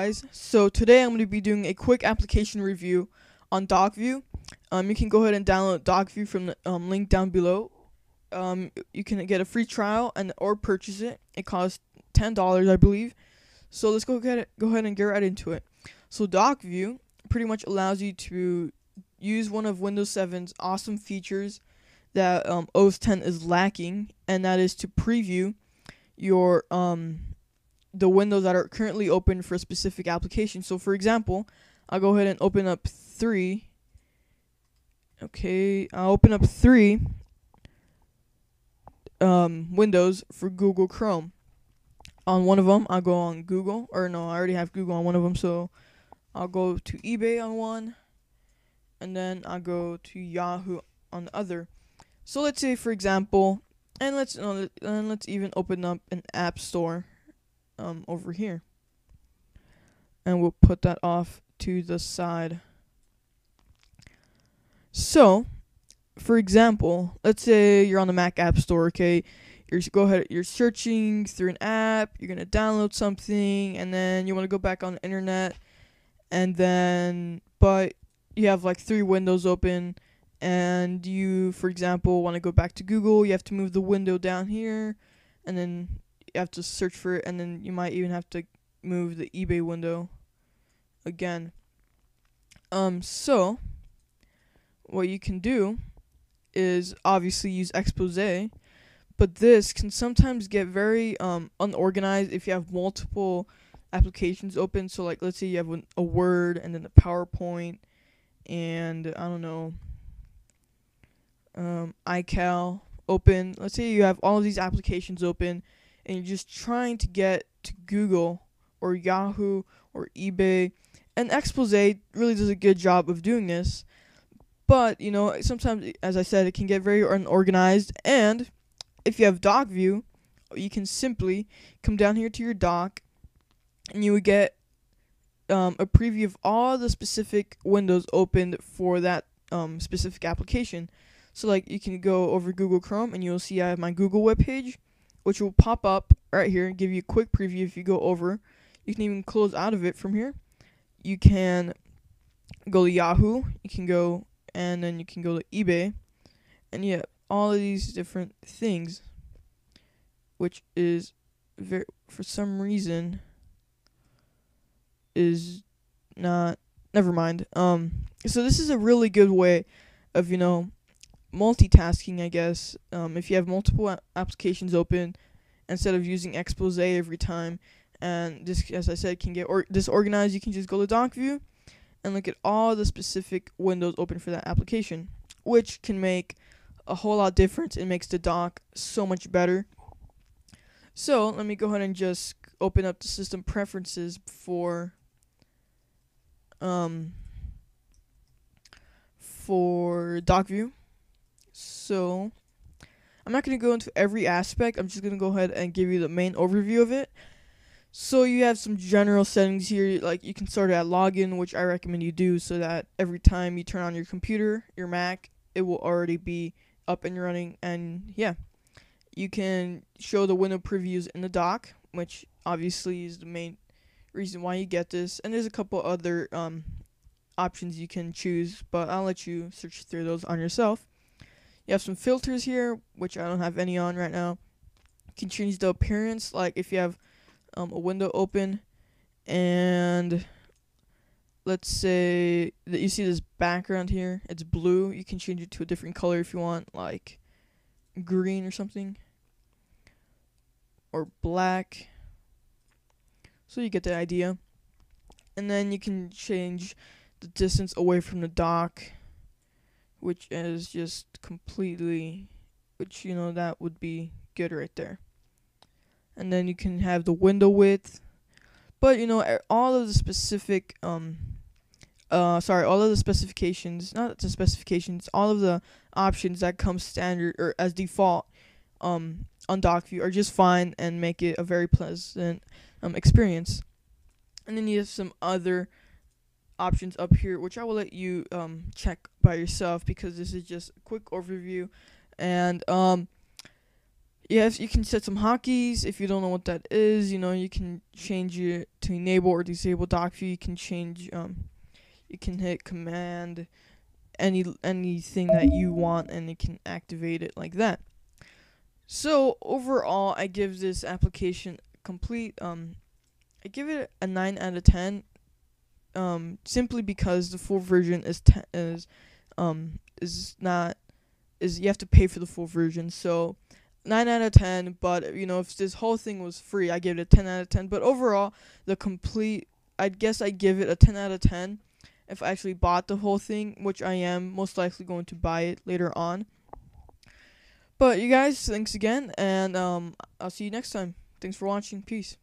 guys? So today I'm going to be doing a quick application review on Dockview. You can go ahead and download Dockview from the link down below. You can get a free trial or purchase it. It costs $10, I believe. So let's go ahead and get right into it. So Dockview pretty much allows you to use one of Windows 7's awesome features that OS 10 is lacking, and that is to preview your the windows that are currently open for a specific application. So for example, I'll go ahead and open up three. Okay, I'll open up three windows for Google Chrome. On one of them, I'll go on Google, or no, I already have Google on one of them, so I'll go to eBay on one, and then I'll go to Yahoo on the other. So let's say, for example, and let's even open up an app store over here, and we'll put that off to the side. So, for example, let's say you're on the Mac App Store. Okay, you're searching through an app, you're gonna download something, and then you want to go back on the internet, but you have like three windows open, and you, for example, want to go back to Google. You have to move the window down here, and then you have to search for it, and then you might even have to move the eBay window again. So what you can do is obviously use Expose, but this can sometimes get very unorganized if you have multiple applications open. So like, let's say you have a Word and then the PowerPoint and I don't know, iCal open. Let's say you have all of these applications open and you're just trying to get to Google or Yahoo or eBay, and Expose really does a good job of doing this. But, sometimes, as I said, it can get very unorganized, and if you have Dockview, you can simply come down here to your dock, and you would get a preview of all the specific windows opened for that specific application. So, like, you can go over Google Chrome, and you'll see I have my Google webpage, which will pop up right here and give you a quick preview if you go over. You can even close out of it from here. You can go to Yahoo, and then you can go to eBay, and yeah, all of these different things, which is for some reason is not, never mind. So this is a really good way of, multitasking, I guess. If you have multiple applications open, instead of using Expose every time, and this, as I said, can get disorganized, you can just go to Dockview and look at all the specific windows open for that application, which can make a whole lot of difference. It makes the dock so much better. So let me go ahead and just open up the system preferences for Dockview. So I'm not going to go into every aspect. I'm just going to go ahead and give you the main overview of it. So you have some general settings here, like you can start at login, which I recommend you do, so that every time you turn on your computer, your Mac, it will already be up and running. And yeah, you can show the window previews in the dock, which obviously is the main reason why you get this. And there's a couple other options you can choose, but I'll let you search through those on yourself. You have some filters here, which I don't have any on right now. You can change the appearance, like if you have a window open, and let's say that you see this background here, it's blue. You can change it to a different color if you want, like green or something, or black. So you get the idea. And then you can change the distance away from the dock, which is just completely, that would be good right there. And then you can have the window width, but all of the specific all of the specifications, not the specifications, all of the options that come standard or as default on Dockview are just fine and make it a very pleasant experience. And then you have some other options up here, which I will let you check by yourself, because this is just a quick overview. And Yes, you can set some hotkeys. If you don't know what that is, you can change it to enable or disable Dockview. You can change you can hit command anything that you want, and it can activate it like that. So overall, I give this application complete I give it a 9 out of 10, simply because the full version is not is you have to pay for the full version. So 9 out of 10, but if this whole thing was free, I give it a 10 out of 10. But overall, I'd guess I give it a 10 out of 10 if I actually bought the whole thing, which I am most likely going to buy it later on. But you guys, thanks again, and I'll see you next time. Thanks for watching. Peace.